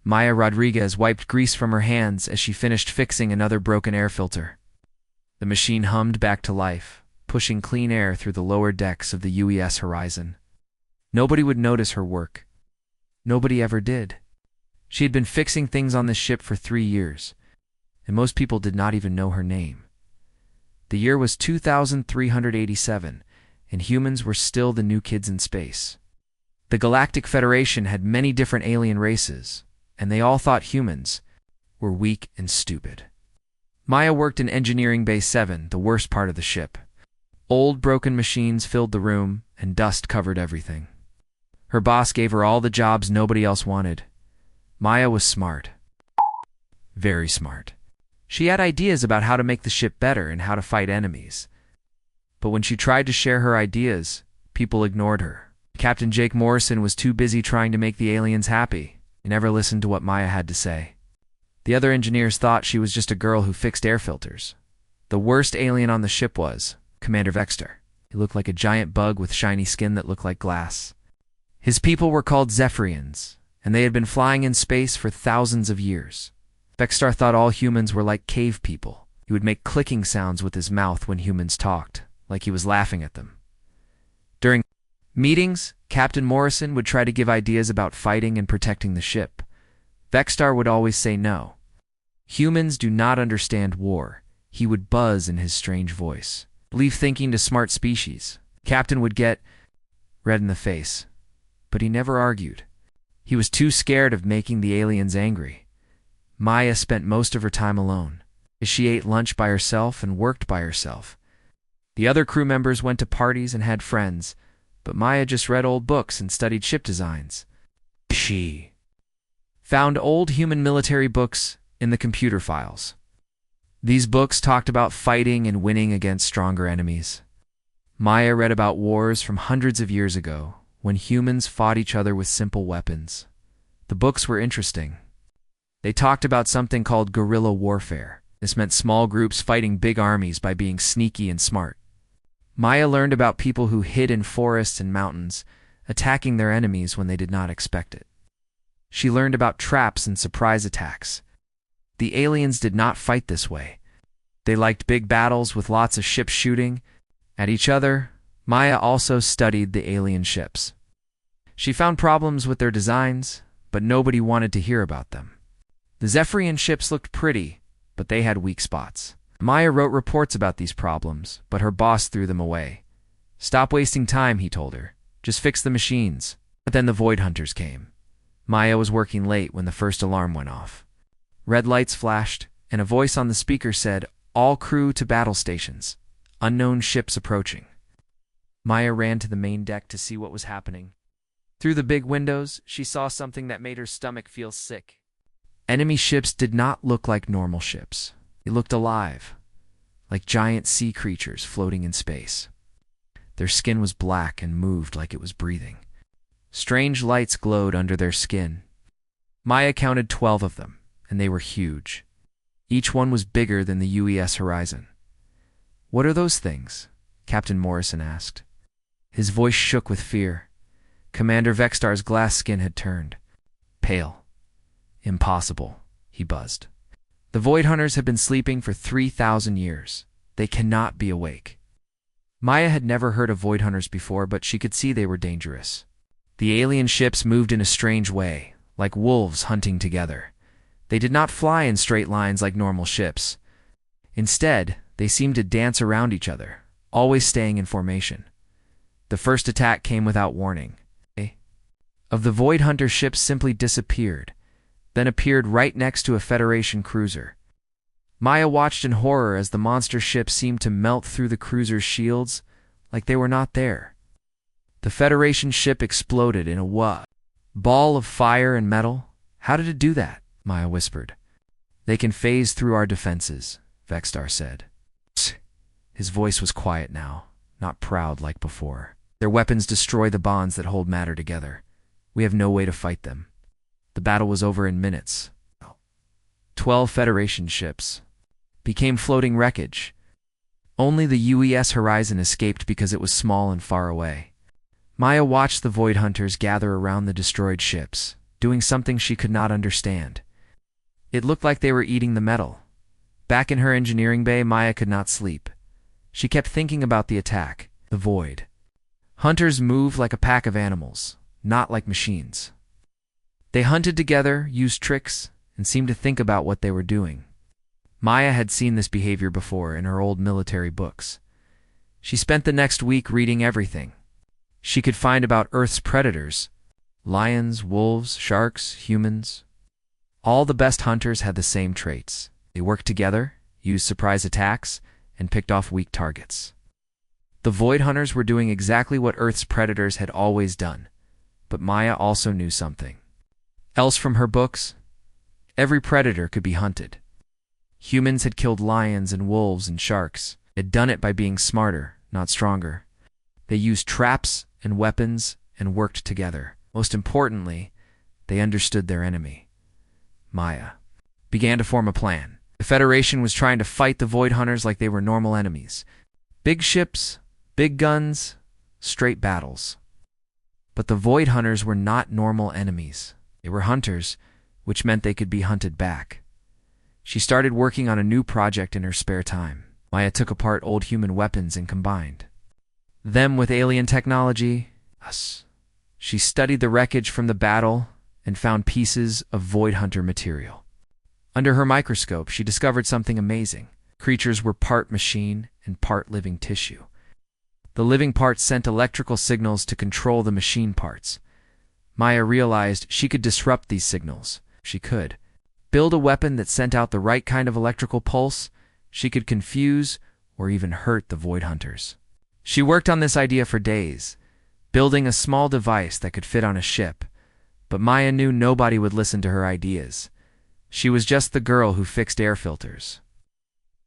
Maya Rodriguez wiped grease from her hands as she finished fixing another broken air filter. The machine hummed back to life, pushing clean air through the lower decks of the UES Horizon. Nobody would notice her work. Nobody ever did. She had been fixing things on this ship for 3 years, and most people did not even know her name. The year was 2387, and humans were still the new kids in space. The Galactic Federation had many different alien races, and they all thought humans were weak and stupid. Maya worked in Engineering Bay 7, the worst part of the ship. Old, broken machines filled the room, and dust covered everything. Her boss gave her all the jobs nobody else wanted. Maya was smart. Very smart. She had ideas about how to make the ship better and how to fight enemies. But when she tried to share her ideas, people ignored her. Captain Jake Morrison was too busy trying to make the aliens happy. He never listened to what Maya had to say. The other engineers thought she was just a girl who fixed air filters. The worst alien on the ship was Commander Vexter. He looked like a giant bug with shiny skin that looked like glass. His people were called Zephyrians, and they had been flying in space for thousands of years. Vexter thought all humans were like cave people. He would make clicking sounds with his mouth when humans talked, like he was laughing at them. During meetings, Captain Morrison would try to give ideas about fighting and protecting the ship. Vexter would always say no. Humans do not understand war. He would buzz in his strange voice. Leave thinking to smart species. Captain would get red in the face, but he never argued. He was too scared of making the aliens angry. Maya spent most of her time alone. She ate lunch by herself and worked by herself. The other crew members went to parties and had friends, but Maya just read old books and studied ship designs. She found old human military books in the computer files. These books talked about fighting and winning against stronger enemies. Maya read about wars from hundreds of years ago, when humans fought each other with simple weapons. The books were interesting. They talked about something called guerrilla warfare. This meant small groups fighting big armies by being sneaky and smart. Maya learned about people who hid in forests and mountains, attacking their enemies when they did not expect it. She learned about traps and surprise attacks. The aliens did not fight this way. They liked big battles with lots of ships shooting at each other. Maya also studied the alien ships. She found problems with their designs, but nobody wanted to hear about them. The Zephyrian ships looked pretty, but they had weak spots. Maya wrote reports about these problems, but her boss threw them away. "Stop wasting time," he told her. "Just fix the machines." But then the Void Hunters came. Maya was working late when the first alarm went off. Red lights flashed, and a voice on the speaker said, "All crew to battle stations. Unknown ships approaching." Maya ran to the main deck to see what was happening. Through the big windows, she saw something that made her stomach feel sick. Enemy ships did not look like normal ships. They looked alive, like giant sea creatures floating in space. Their skin was black and moved like it was breathing. Strange lights glowed under their skin. Maya counted 12 of them, and they were huge. Each one was bigger than the UES Horizon. "What are those things?" Captain Morrison asked. His voice shook with fear. Commander Vextar's glass skin had turned pale. "Impossible," he buzzed. "The Void Hunters have been sleeping for 3,000 years. They cannot be awake." Maya had never heard of Void Hunters before, but she could see they were dangerous. The alien ships moved in a strange way, like wolves hunting together. They did not fly in straight lines like normal ships. Instead, they seemed to dance around each other, always staying in formation. The first attack came without warning. Of the Void Hunter ships simply disappeared, then appeared right next to a Federation cruiser. Maya watched in horror as the monster ship seemed to melt through the cruiser's shields like they were not there. The Federation ship exploded in a ball of fire and metal. "How did it do that?" Maya whispered. "They can phase through our defenses," Vextar said. His voice was quiet now, not proud like before. "Their weapons destroy the bonds that hold matter together. We have no way to fight them." The battle was over in minutes. 12 Federation ships became floating wreckage. Only the UES Horizon escaped because it was small and far away. Maya watched the Void Hunters gather around the destroyed ships, doing something she could not understand. It looked like they were eating the metal. Back in her engineering bay, Maya could not sleep. She kept thinking about the attack, the void. Hunters moved like a pack of animals, not like machines. They hunted together, used tricks, and seemed to think about what they were doing. Maya had seen this behavior before in her old military books. She spent the next week reading everything she could find about Earth's predators: lions, wolves, sharks, humans. All the best hunters had the same traits. They worked together, used surprise attacks, and picked off weak targets. The Void Hunters were doing exactly what Earth's predators had always done, but Maya also knew something else from her books. Every predator could be hunted. Humans had killed lions and wolves and sharks. They had done it by being smarter, not stronger. They used traps and weapons and worked together. Most importantly, they understood their enemy. Maya began to form a plan. The Federation was trying to fight the Void Hunters like they were normal enemies. Big ships, big guns, straight battles. But the Void Hunters were not normal enemies. They were hunters, which meant they could be hunted back. She started working on a new project in her spare time. Maya took apart old human weapons and combined them with alien technology. She studied the wreckage from the battle and found pieces of Void Hunter material. Under her microscope, she discovered something amazing. Creatures were part machine and part living tissue. The living parts sent electrical signals to control the machine parts. Maya realized she could disrupt these signals. She could build a weapon that sent out the right kind of electrical pulse. She could confuse or even hurt the Void Hunters. She worked on this idea for days, building a small device that could fit on a ship. But Maya knew nobody would listen to her ideas. She was just the girl who fixed air filters.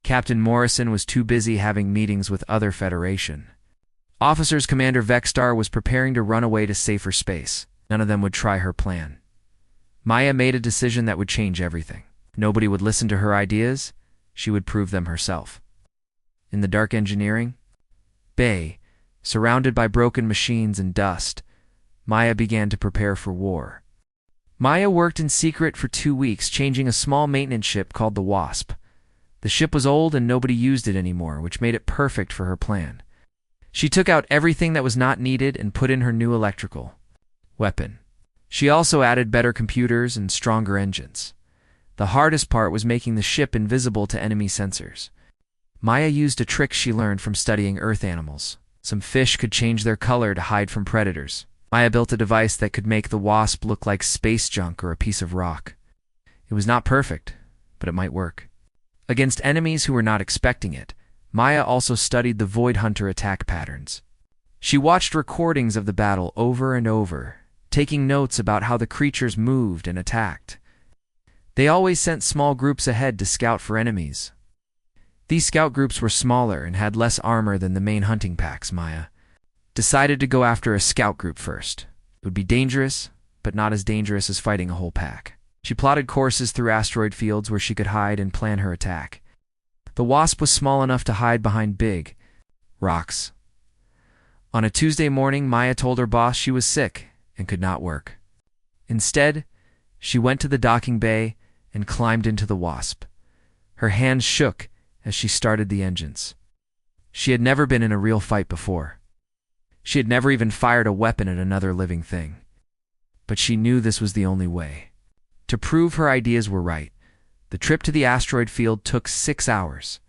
Captain Morrison was too busy having meetings with other Federation officers. Commander Vexstar was preparing to run away to safer space. None of them would try her plan. Maya made a decision that would change everything. If nobody would listen to her ideas, she would prove them herself. In the dark engineering bay, surrounded by broken machines and dust, Maya began to prepare for war. Maya worked in secret for 2 weeks, changing a small maintenance ship called the Wasp. The ship was old and nobody used it anymore, which made it perfect for her plan. She took out everything that was not needed and put in her new electrical weapon. She also added better computers and stronger engines. The hardest part was making the ship invisible to enemy sensors. Maya used a trick she learned from studying Earth animals. Some fish could change their color to hide from predators. Maya built a device that could make the Wasp look like space junk or a piece of rock. It was not perfect, but it might work. Against enemies who were not expecting it, Maya also studied the Void Hunter attack patterns. She watched recordings of the battle over and over, taking notes about how the creatures moved and attacked. They always sent small groups ahead to scout for enemies. These scout groups were smaller and had less armor than the main hunting packs. Maya decided to go after a scout group first. It would be dangerous, but not as dangerous as fighting a whole pack. She plotted courses through asteroid fields where she could hide and plan her attack. The Wasp was small enough to hide behind big rocks. On a Tuesday morning, Maya told her boss she was sick and could not work. Instead, she went to the docking bay and climbed into the Wasp. Her hands shook as she started the engines. She had never been in a real fight before. She had never even fired a weapon at another living thing. But she knew this was the only way. To prove her ideas were right, the trip to the asteroid field took 6 hours.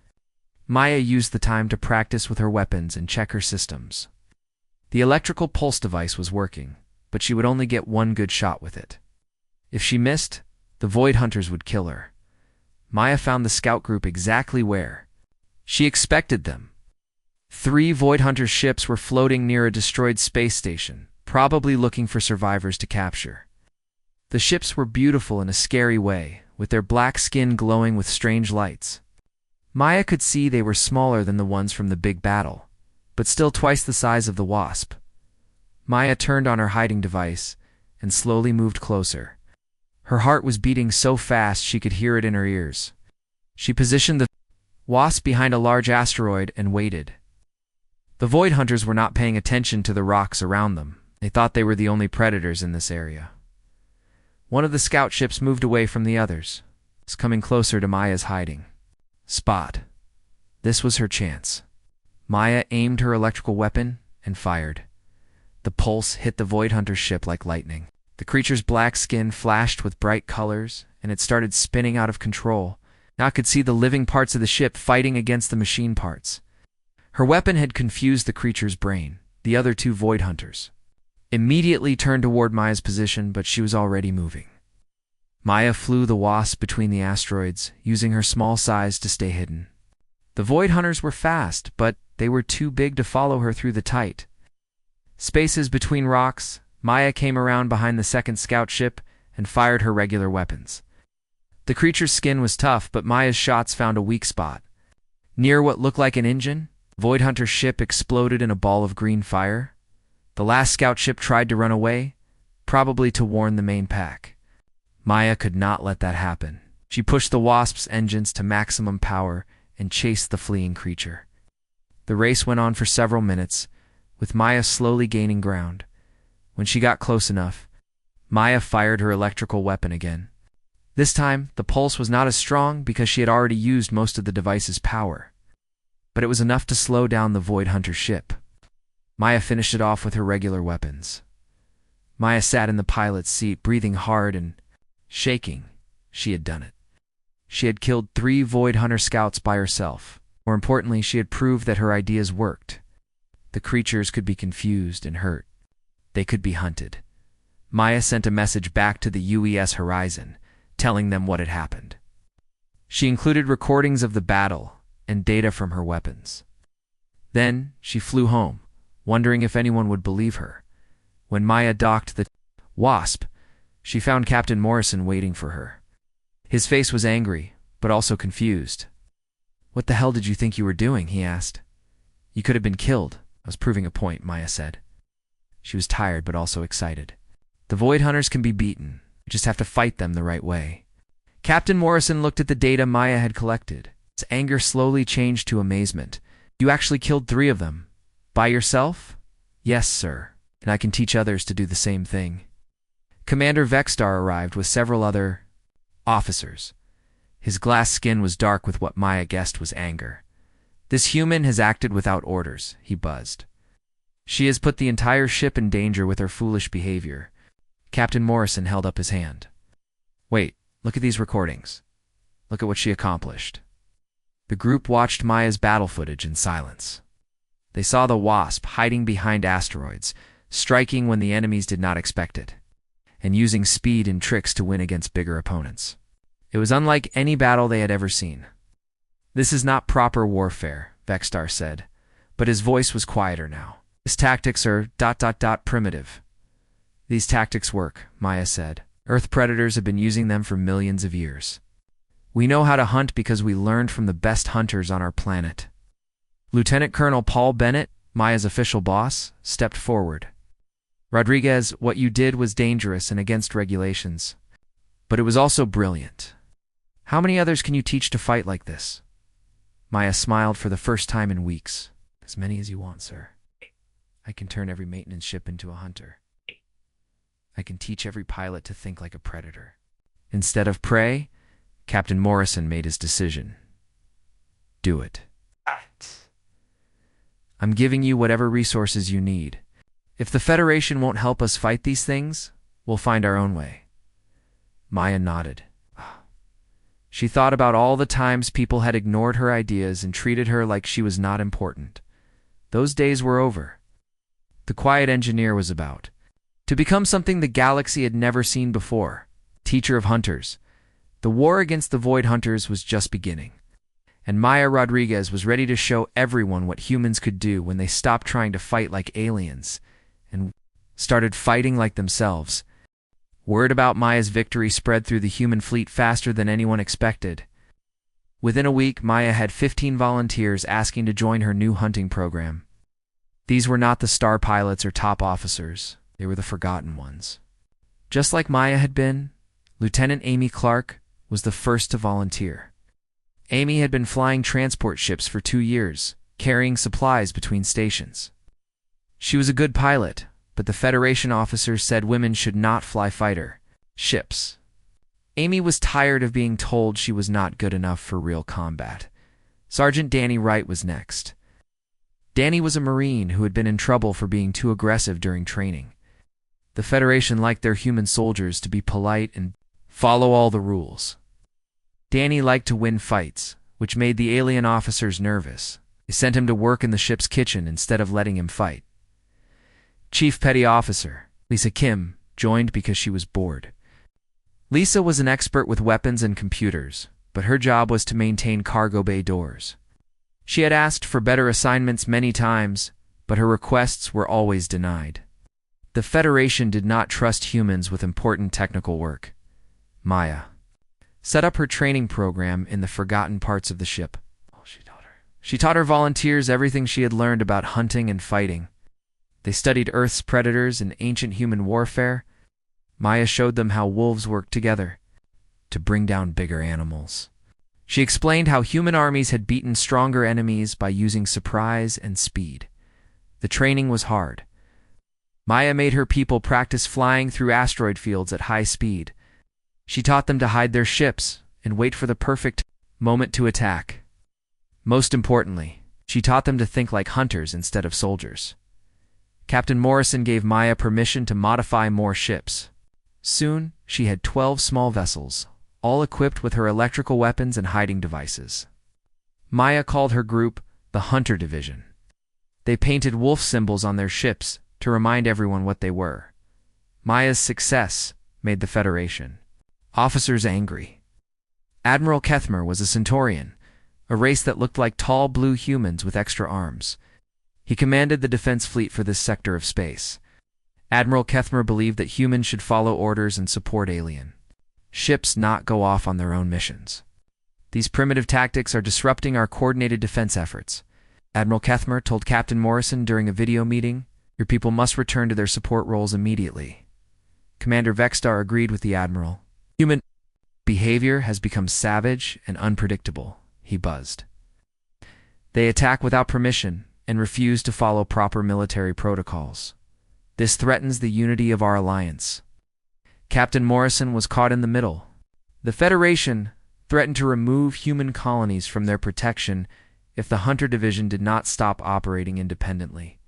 Maya used the time to practice with her weapons and check her systems. The electrical pulse device was working, but she would only get one good shot with it. If she missed, the Void Hunters would kill her. Maya found the scout group exactly where she expected them. 3 Void Hunter ships were floating near a destroyed space station, probably looking for survivors to capture. The ships were beautiful in a scary way, with their black skin glowing with strange lights. Maya could see they were smaller than the ones from the big battle, but still twice the size of the Wasp. Maya turned on her hiding device and slowly moved closer. Her heart was beating so fast she could hear it in her ears. She positioned the Wasp behind a large asteroid and waited. The Void Hunters were not paying attention to the rocks around them. They thought they were the only predators in this area. One of the scout ships moved away from the others. It's coming closer to Maya's hiding spot. This was her chance. Maya aimed her electrical weapon and fired. The pulse hit the Void Hunter's ship like lightning. The creature's black skin flashed with bright colors, and it started spinning out of control. Now I could see the living parts of the ship fighting against the machine parts. Her weapon had confused the creature's brain. The other two Void Hunters immediately turned toward Maya's position, but she was already moving. Maya flew the Wasp between the asteroids, using her small size to stay hidden. The Void Hunters were fast, but they were too big to follow her through the tight spaces between rocks. Maya came around behind the second scout ship and fired her regular weapons. The creature's skin was tough, but Maya's shots found a weak spot. Near what looked like an engine, Void Hunter's ship exploded in a ball of green fire. The last scout ship tried to run away, probably to warn the main pack. Maya could not let that happen. She pushed the Wasp's engines to maximum power and chased the fleeing creature. The race went on for several minutes, with Maya slowly gaining ground. When she got close enough, Maya fired her electrical weapon again. This time, the pulse was not as strong because she had already used most of the device's power. But it was enough to slow down the Void Hunter ship. Maya finished it off with her regular weapons. Maya sat in the pilot's seat, breathing hard and shaking. She had done it. She had killed 3 Void Hunter scouts by herself. More importantly, she had proved that her ideas worked. The creatures could be confused and hurt. They could be hunted. Maya sent a message back to the UES Horizon, telling them what had happened. She included recordings of the battle and data from her weapons. Then she flew home, wondering if anyone would believe her. When Maya docked the Wasp, she found Captain Morrison waiting for her. His face was angry, but also confused. "What the hell did you think you were doing?" he asked. "You could have been killed." "I was proving a point," Maya said. She was tired but also excited. "The Void Hunters can be beaten. You just have to fight them the right way." Captain Morrison looked at the data Maya had collected. His anger slowly changed to amazement. "You actually killed 3 of them? By yourself?" "Yes, sir. And I can teach others to do the same thing." Commander Vexstar arrived with several other officers. His glass skin was dark with what Maya guessed was anger. "This human has acted without orders," he buzzed. "She has put the entire ship in danger with her foolish behavior." Captain Morrison held up his hand. "Wait, look at these recordings. Look at what she accomplished." The group watched Maya's battle footage in silence. They saw the Wasp hiding behind asteroids, striking when the enemies did not expect it, and using speed and tricks to win against bigger opponents. It was unlike any battle they had ever seen. "This is not proper warfare," Vexstar said, but his voice was quieter now. "His tactics are ... primitive." "These tactics work," Maya said. "Earth predators have been using them for millions of years. We know how to hunt because we learned from the best hunters on our planet." Lieutenant Colonel Paul Bennett, Maya's official boss, stepped forward. "Rodriguez, what you did was dangerous and against regulations. But it was also brilliant. How many others can you teach to fight like this?" Maya smiled for the first time in weeks. "As many as you want, sir. I can turn every maintenance ship into a hunter. I can teach every pilot to think like a predator." Instead of prey, Captain Morrison made his decision. "Do it. I'm giving you whatever resources you need. If the Federation won't help us fight these things, we'll find our own way." Maya nodded. She thought about all the times people had ignored her ideas and treated her like she was not important. Those days were over. The quiet engineer was about to become something the galaxy had never seen before. Teacher of hunters. The war against the Void Hunters was just beginning. And Maya Rodriguez was ready to show everyone what humans could do when they stopped trying to fight like aliens and started fighting like themselves. Word about Maya's victory spread through the human fleet faster than anyone expected. Within a week, Maya had 15 volunteers asking to join her new hunting program. These were not the star pilots or top officers. They were the forgotten ones. Just like Maya had been, Lieutenant Amy Clark was the first to volunteer. Amy had been flying transport ships for 2 years, carrying supplies between stations. She was a good pilot, but the Federation officers said women should not fly fighter. Ships. Amy was tired of being told she was not good enough for real combat. Sergeant Danny Wright was next. Danny was a Marine who had been in trouble for being too aggressive during training. The Federation liked their human soldiers to be polite and follow all the rules. Danny liked to win fights, which made the alien officers nervous. They sent him to work in the ship's kitchen instead of letting him fight. Chief Petty Officer Lisa Kim joined because she was bored. Lisa was an expert with weapons and computers, but her job was to maintain cargo bay doors. She had asked for better assignments many times, but her requests were always denied. The Federation did not trust humans with important technical work. Maya set up her training program in the forgotten parts of the ship. She taught her volunteers everything she had learned about hunting and fighting. They studied Earth's predators and ancient human warfare. Maya showed them how wolves worked together to bring down bigger animals. She explained how human armies had beaten stronger enemies by using surprise and speed. The training was hard. Maya made her people practice flying through asteroid fields at high speed. She taught them to hide their ships and wait for the perfect moment to attack. Most importantly, she taught them to think like hunters instead of soldiers. Captain Morrison gave Maya permission to modify more ships. Soon, she had 12 small vessels, all equipped with her electrical weapons and hiding devices. Maya called her group the Hunter Division. They painted wolf symbols on their ships to remind everyone what they were. Maya's success made the Federation officers angry. Admiral Kethmer was a Centaurian, a race that looked like tall blue humans with extra arms. He commanded the defense fleet for this sector of space. Admiral Kethmer believed that humans should follow orders and support alien ships, not go off on their own missions. These primitive tactics are disrupting our coordinated defense efforts. Admiral Kethmer told Captain Morrison during a video meeting, "Your people must return to their support roles immediately." Commander Vexstar agreed with the Admiral. "Human behavior has become savage and unpredictable," he buzzed. "They attack without permission and refuse to follow proper military protocols. This threatens the unity of our alliance." Captain Morrison was caught in the middle. The Federation threatened to remove human colonies from their protection if the Hunter Division did not stop operating independently.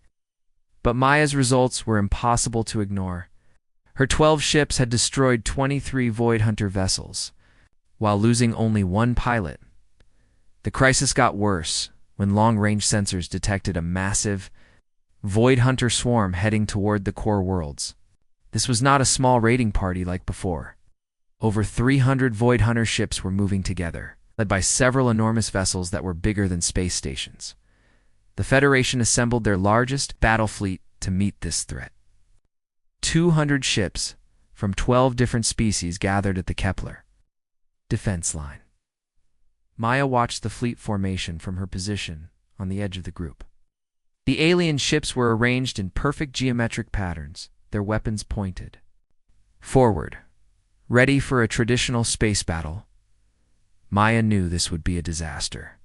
But Maya's results were impossible to ignore. Her 12 ships had destroyed 23 Void Hunter vessels, while losing only one pilot. The crisis got worse when long-range sensors detected a massive Void Hunter swarm heading toward the core worlds. This was not a small raiding party like before. Over 300 Void Hunter ships were moving together, led by several enormous vessels that were bigger than space stations. The Federation assembled their largest battle fleet to meet this threat. 200 ships from 12 different species gathered at the Kepler defense line. Maya watched the fleet formation from her position on the edge of the group. The alien ships were arranged in perfect geometric patterns, their weapons pointed forward, ready for a traditional space battle. Maya knew this would be a disaster.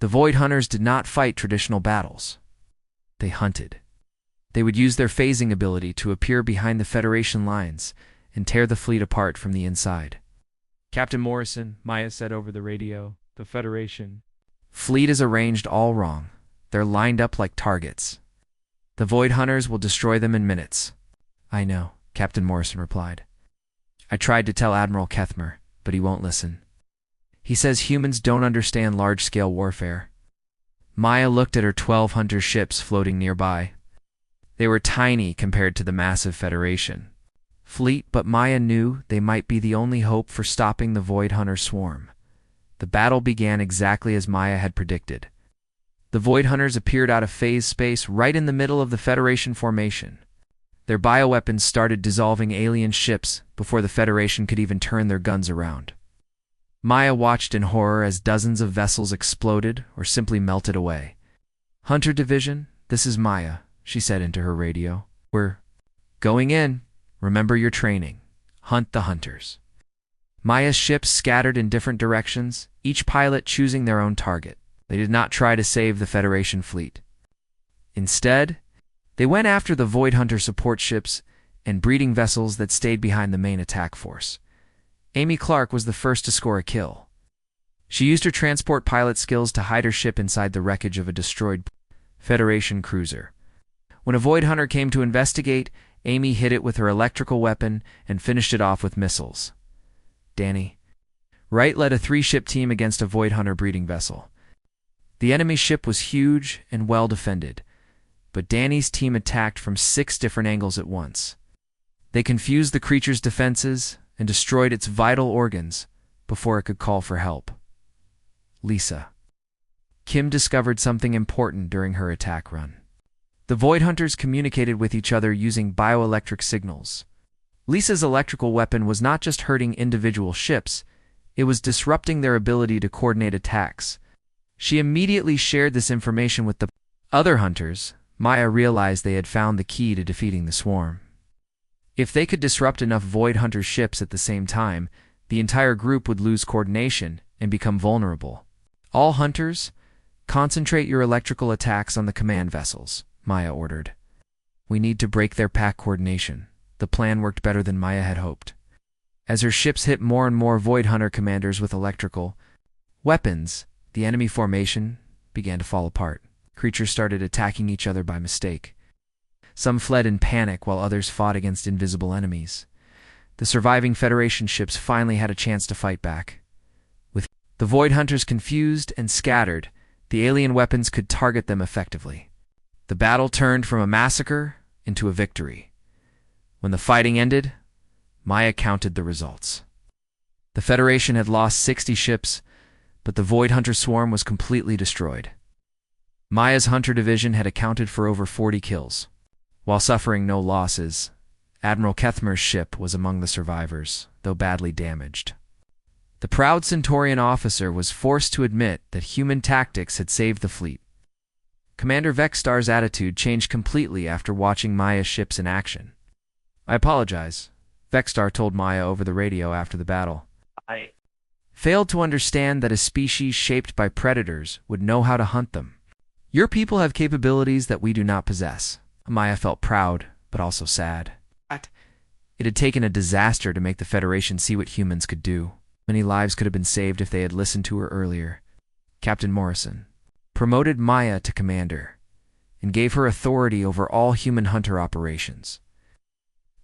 The Void Hunters did not fight traditional battles. They hunted. They would use their phasing ability to appear behind the Federation lines and tear the fleet apart from the inside. "Captain Morrison," Maya said over the radio, "the Federation fleet is arranged all wrong. They're lined up like targets. The Void Hunters will destroy them in minutes." "I know," Captain Morrison replied. "I tried to tell Admiral Kethmer, but he won't listen. He says humans don't understand large-scale warfare." Maya looked at her 12 Hunter ships floating nearby. They were tiny compared to the massive Federation fleet, but Maya knew they might be the only hope for stopping the Void Hunter swarm. The battle began exactly as Maya had predicted. The Void Hunters appeared out of phase space right in the middle of the Federation formation. Their bioweapons started dissolving alien ships before the Federation could even turn their guns around. Maya watched in horror as dozens of vessels exploded or simply melted away. "Hunter Division, this is Maya," she said into her radio. "We're going in. Remember your training. Hunt the Hunters." Maya's ships scattered in different directions, each pilot choosing their own target. They did not try to save the Federation fleet. Instead, they went after the Void Hunter support ships and breeding vessels that stayed behind the main attack force. Amy Clark was the first to score a kill. She used her transport pilot skills to hide her ship inside the wreckage of a destroyed Federation cruiser. When a Void Hunter came to investigate, Amy hit it with her electrical weapon and finished it off with missiles. Danny Wright led a 3-ship team against a Void Hunter breeding vessel. The enemy ship was huge and well defended, but Danny's team attacked from 6 different angles at once. They confused the creature's defenses and destroyed its vital organs before it could call for help. Lisa Kim discovered something important during her attack run. The Void Hunters communicated with each other using bioelectric signals. Lisa's electrical weapon was not just hurting individual ships, it was disrupting their ability to coordinate attacks. She immediately shared this information with the other hunters. Maya realized they had found the key to defeating the swarm. If they could disrupt enough Void Hunter ships at the same time, the entire group would lose coordination and become vulnerable. All hunters, concentrate your electrical attacks on the command vessels, Maya ordered. We need to break their pack coordination. The plan worked better than Maya had hoped. As her ships hit more and more Void Hunter commanders with electrical weapons, the enemy formation began to fall apart. Creatures started attacking each other by mistake. Some fled in panic while others fought against invisible enemies. The surviving Federation ships finally had a chance to fight back. With the Void Hunters confused and scattered, the alien weapons could target them effectively. The battle turned from a massacre into a victory. When the fighting ended, Maya counted the results. The Federation had lost 60 ships, but the Void Hunter swarm was completely destroyed. Maya's Hunter division had accounted for over 40 kills. While suffering no losses, Admiral Kethmer's ship was among the survivors, though badly damaged. The proud Centaurian officer was forced to admit that human tactics had saved the fleet. Commander Vexstar's attitude changed completely after watching Maya's ships in action. "I apologize," Vexstar told Maya over the radio after the battle. "I failed to understand that a species shaped by predators would know how to hunt them. Your people have capabilities that we do not possess." Maya felt proud, but also sad. It had taken a disaster to make the Federation see what humans could do. Many lives could have been saved if they had listened to her earlier. Captain Morrison promoted Maya to commander and gave her authority over all human hunter operations.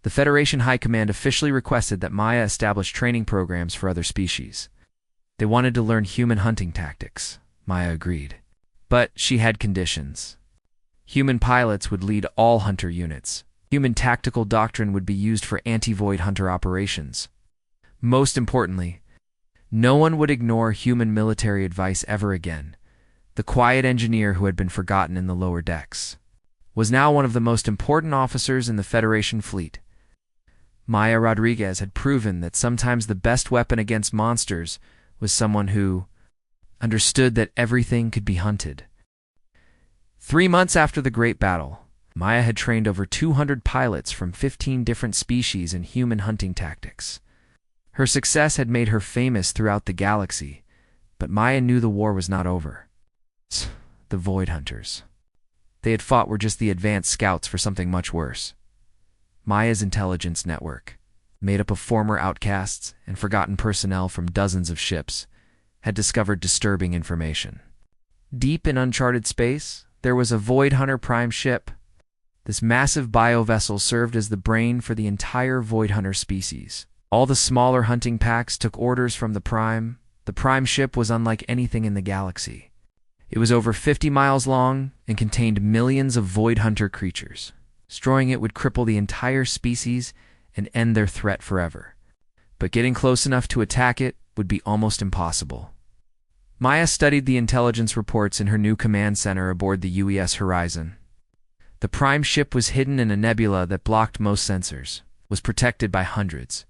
The Federation High Command officially requested that Maya establish training programs for other species. They wanted to learn human hunting tactics. Maya agreed. But she had conditions. Human pilots would lead all hunter units. Human tactical doctrine would be used for anti-Void Hunter operations. Most importantly, no one would ignore human military advice ever again. The quiet engineer who had been forgotten in the lower decks was now one of the most important officers in the Federation fleet. Maya Rodriguez had proven that sometimes the best weapon against monsters was someone who understood that everything could be hunted. 3 months after the Great Battle, Maya had trained over 200 pilots from 15 different species in human hunting tactics. Her success had made her famous throughout the galaxy, but Maya knew the war was not over. The Void Hunters they had fought were just the advanced scouts for something much worse. Maya's intelligence network, made up of former outcasts and forgotten personnel from dozens of ships, had discovered disturbing information. Deep in uncharted space, there was a Void Hunter Prime ship. This massive bio-vessel served as the brain for the entire Void Hunter species. All the smaller hunting packs took orders from the Prime. The Prime ship was unlike anything in the galaxy. It was over 50 miles long and contained millions of Void Hunter creatures. Destroying it would cripple the entire species and end their threat forever. But getting close enough to attack it would be almost impossible. Maya studied the intelligence reports in her new command center aboard the UES Horizon. The Prime ship was hidden in a nebula that blocked most sensors, was protected by hundreds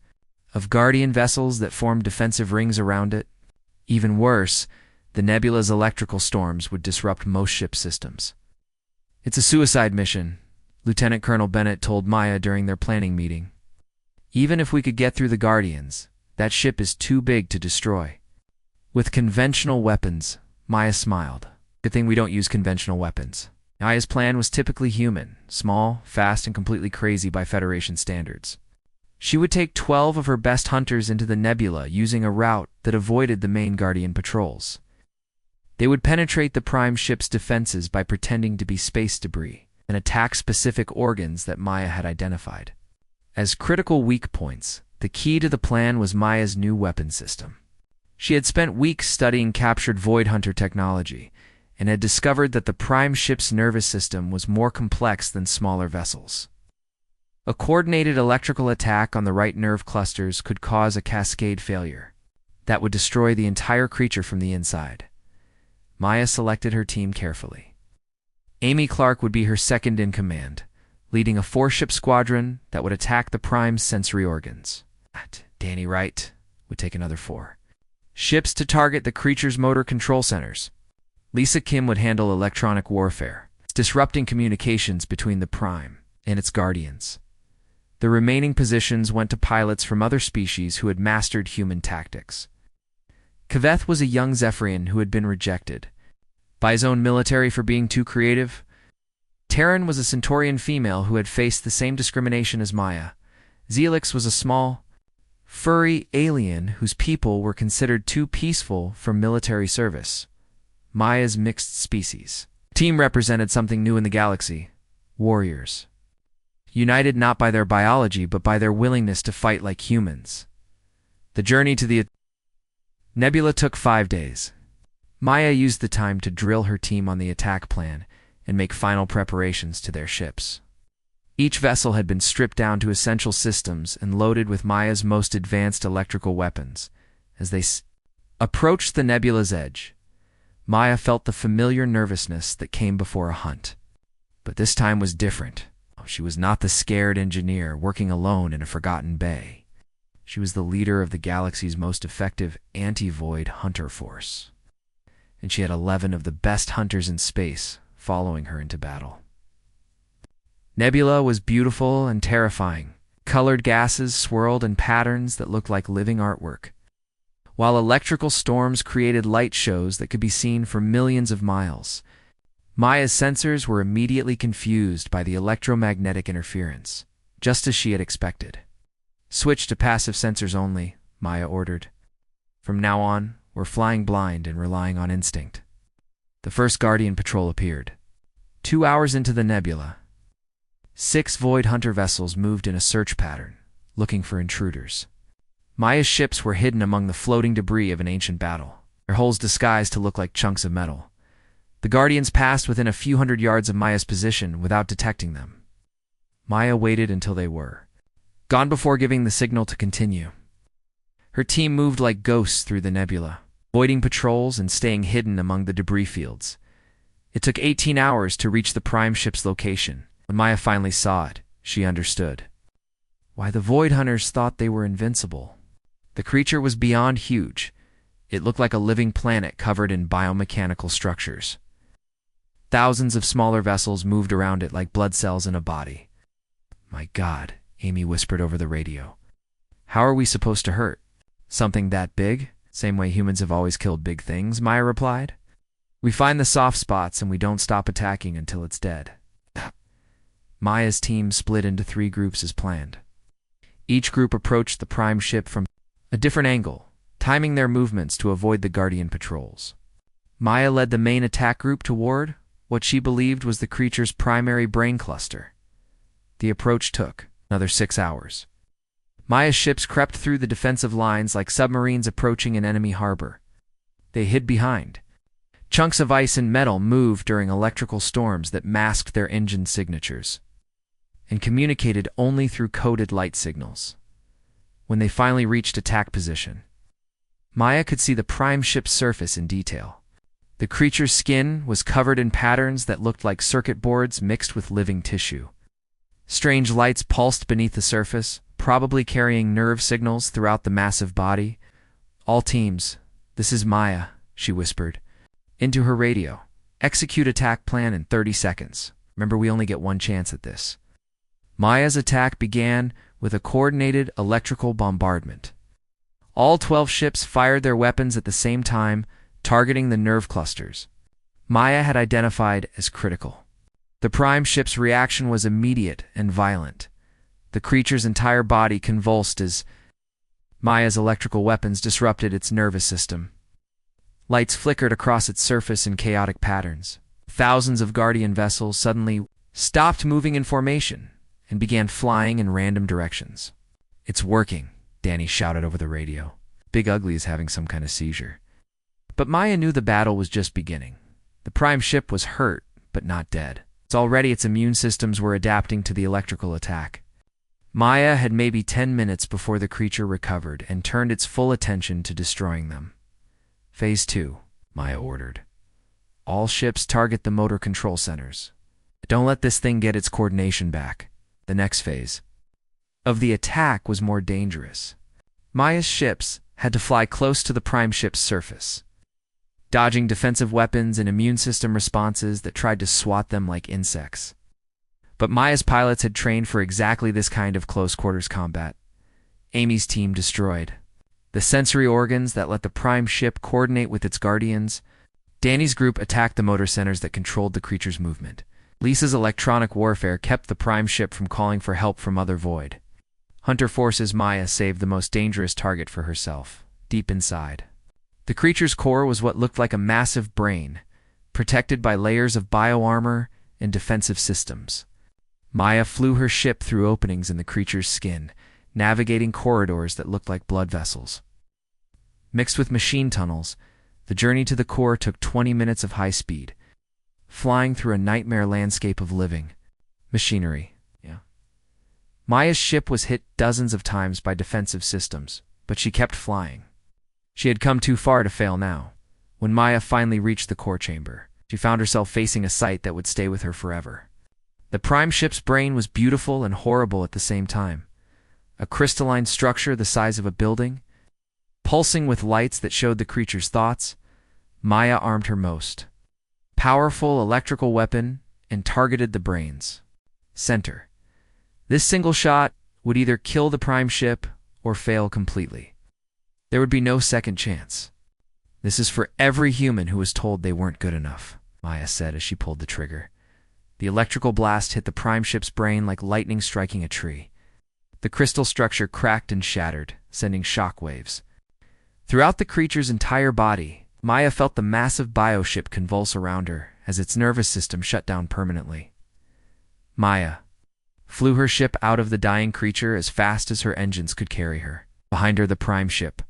of Guardian vessels that formed defensive rings around it. Even worse, the nebula's electrical storms would disrupt most ship systems. "It's a suicide mission," Lieutenant Colonel Bennett told Maya during their planning meeting. "Even if we could get through the Guardians, that ship is too big to destroy." With conventional weapons, Maya smiled. "Good thing we don't use conventional weapons." Maya's plan was typically human, small, fast, and completely crazy by Federation standards. She would take 12 of her best hunters into the nebula using a route that avoided the main Guardian patrols. They would penetrate the Prime ship's defenses by pretending to be space debris and attack specific organs that Maya had identified. As critical weak points, the key to the plan was Maya's new weapon system. She had spent weeks studying captured Void Hunter technology and had discovered that the Prime ship's nervous system was more complex than smaller vessels. A coordinated electrical attack on the right nerve clusters could cause a cascade failure that would destroy the entire creature from the inside. Maya selected her team carefully. Amy Clark would be her second in command, leading a 4-ship squadron that would attack the Prime's sensory organs. Danny Wright would take another 4 ships to target the creature's motor control centers. Lisa Kim would handle electronic warfare, disrupting communications between the Prime and its guardians. The remaining positions went to pilots from other species who had mastered human tactics. Kaveth was a young Zephyrian who had been rejected by his own military for being too creative. Terran was a Centaurian female who had faced the same discrimination as Maya. Zelix was a small, furry alien whose people were considered too peaceful for military service. Maya's mixed species team represented something new in the galaxy: warriors, united not by their biology but by their willingness to fight like humans. The journey to the nebula took 5 days. Maya used the time to drill her team on the attack plan and make final preparations to their ships. Each vessel had been stripped down to essential systems and loaded with Maya's most advanced electrical weapons. As they approached the nebula's edge, Maya felt the familiar nervousness that came before a hunt. But this time was different. She was not the scared engineer working alone in a forgotten bay. She was the leader of the galaxy's most effective anti-void hunter force. And she had 11 of the best hunters in space following her into battle. Nebula was beautiful and terrifying. Colored gases swirled in patterns that looked like living artwork, while electrical storms created light shows that could be seen for millions of miles. Maya's sensors were immediately confused by the electromagnetic interference, just as she had expected. "Switch to passive sensors only," Maya ordered. "From now on, we're flying blind and relying on instinct." The first Guardian patrol appeared. 2 hours into the nebula, 6 Void Hunter vessels moved in a search pattern, looking for intruders. Maya's ships were hidden among the floating debris of an ancient battle, their hulls disguised to look like chunks of metal. The Guardians passed within a few hundred yards of Maya's position without detecting them. Maya waited until they were gone before giving the signal to continue. Her team moved like ghosts through the nebula, avoiding patrols and staying hidden among the debris fields. It took 18 hours to reach the Prime ship's location. When Maya finally saw it, she understood why the Void Hunters thought they were invincible. The creature was beyond huge. It looked like a living planet covered in biomechanical structures. Thousands of smaller vessels moved around it like blood cells in a body. "My God," Amy whispered over the radio. "How are we supposed to hurt something that big?" "Same way humans have always killed big things," Maya replied. "We find the soft spots and we don't stop attacking until it's dead." Maya's team split into 3 groups as planned. Each group approached the Prime ship from a different angle, timing their movements to avoid the Guardian patrols. Maya led the main attack group toward what she believed was the creature's primary brain cluster. The approach took another 6 hours. Maya's ships crept through the defensive lines like submarines approaching an enemy harbor. They hid behind. Chunks of ice and metal moved during electrical storms that masked their engine signatures and communicated only through coded light signals. When they finally reached attack position, Maya could see the Prime ship's surface in detail. The creature's skin was covered in patterns that looked like circuit boards mixed with living tissue. Strange lights pulsed beneath the surface, probably carrying nerve signals throughout the massive body. "All teams, this is Maya," she whispered into her radio. "Execute attack plan in 30 seconds. Remember, we only get one chance at this." Maya's attack began with a coordinated electrical bombardment. All 12 ships fired their weapons at the same time, targeting the nerve clusters Maya had identified as critical. The prime ship's reaction was immediate and violent. The creature's entire body convulsed as Maya's electrical weapons disrupted its nervous system. Lights flickered across its surface in chaotic patterns. Thousands of Guardian vessels suddenly stopped moving in formation and began flying in random directions. "It's working," Danny shouted over the radio. "Big Ugly is having some kind of seizure." But Maya knew the battle was just beginning. The prime ship was hurt, but not dead. Already its immune systems were adapting to the electrical attack. Maya had maybe 10 minutes before the creature recovered and turned its full attention to destroying them. "Phase 2, Maya ordered. "All ships target the motor control centers. Don't let this thing get its coordination back." The next phase of the attack was more dangerous. Maya's ships had to fly close to the prime ship's surface, dodging defensive weapons and immune system responses that tried to swat them like insects. But Maya's pilots had trained for exactly this kind of close-quarters combat. Amy's team destroyed the sensory organs that let the prime ship coordinate with its guardians. Danny's group attacked the motor centers that controlled the creature's movement. Lisa's electronic warfare kept the prime ship from calling for help from other Void Hunter forces. Maya saved the most dangerous target for herself, deep inside. The creature's core was what looked like a massive brain, protected by layers of bioarmor and defensive systems. Maya flew her ship through openings in the creature's skin, navigating corridors that looked like blood vessels. Mixed with machine tunnels, the journey to the core took 20 minutes of high speed, flying through a nightmare landscape of living machinery. Maya's ship was hit dozens of times by defensive systems, but she kept flying. She had come too far to fail now. When Maya finally reached the core chamber, she found herself facing a sight that would stay with her forever. The prime ship's brain was beautiful and horrible at the same time. A crystalline structure the size of a building, pulsing with lights that showed the creature's thoughts. Maya armed her most powerful electrical weapon and targeted the brain's center. This single shot would either kill the prime ship or fail completely. There would be no second chance. "This is for every human who was told they weren't good enough," Maya said as she pulled the trigger. The electrical blast hit the prime ship's brain like lightning striking a tree. The crystal structure cracked and shattered, sending shock waves throughout the creature's entire body. Maya felt the massive bioship convulse around her as its nervous system shut down permanently. Maya flew her ship out of the dying creature as fast as her engines could carry her. Behind her, the prime ship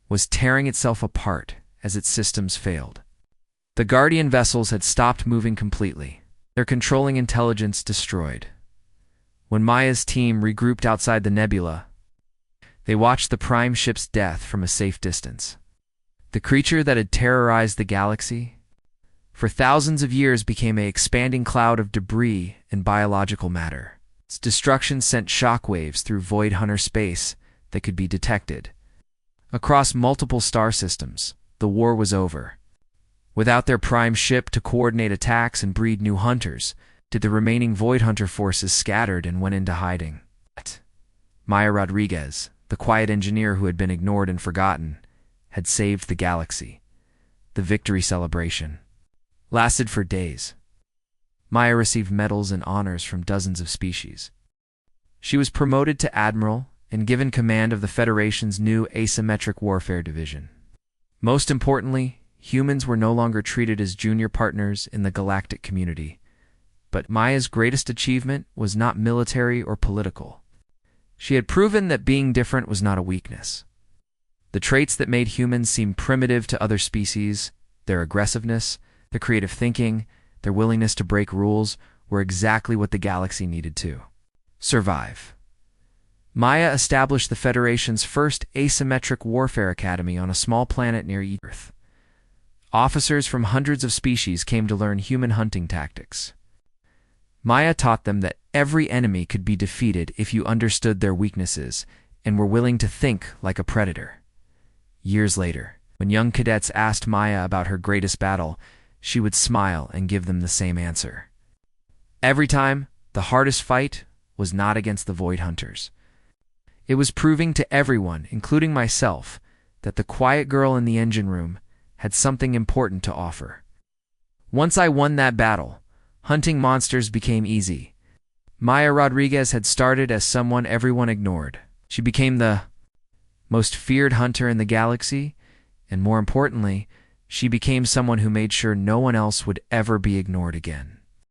was tearing itself apart as its systems failed. The Guardian vessels had stopped moving completely, their controlling intelligence destroyed. When Maya's team regrouped outside the nebula, they watched the prime ship's death from a safe distance. The creature that had terrorized the galaxy for thousands of years became an expanding cloud of debris and biological matter. Its destruction sent shockwaves through Void Hunter space that could be detected. Across multiple star systems, the war was over. Without their prime ship to coordinate attacks and breed new hunters, did the remaining Void Hunter forces scattered and went into hiding. Maya Rodriguez, the quiet engineer who had been ignored and forgotten, had saved the galaxy. The victory celebration lasted for days. Maya received medals and honors from dozens of species. She was promoted to admiral and given command of the Federation's new asymmetric warfare division. Most importantly, humans were no longer treated as junior partners in the galactic community. But Maya's greatest achievement was not military or political. She had proven that being different was not a weakness. The traits that made humans seem primitive to other species, their aggressiveness, their creative thinking, their willingness to break rules, were exactly what the galaxy needed to survive. Maya established the Federation's first asymmetric warfare academy on a small planet near Earth. Officers from hundreds of species came to learn human hunting tactics. Maya taught them that every enemy could be defeated if you understood their weaknesses and were willing to think like a predator. Years later, when young cadets asked Maya about her greatest battle, she would smile and give them the same answer. Every time, the hardest fight was not against the Void Hunters. It was proving to everyone, including myself, that the quiet girl in the engine room had something important to offer. Once I won that battle, Hunting monsters became easy. Maya Rodriguez had started as someone everyone ignored. She became the most feared hunter in the galaxy, and more importantly, she became someone who made sure no one else would ever be ignored again.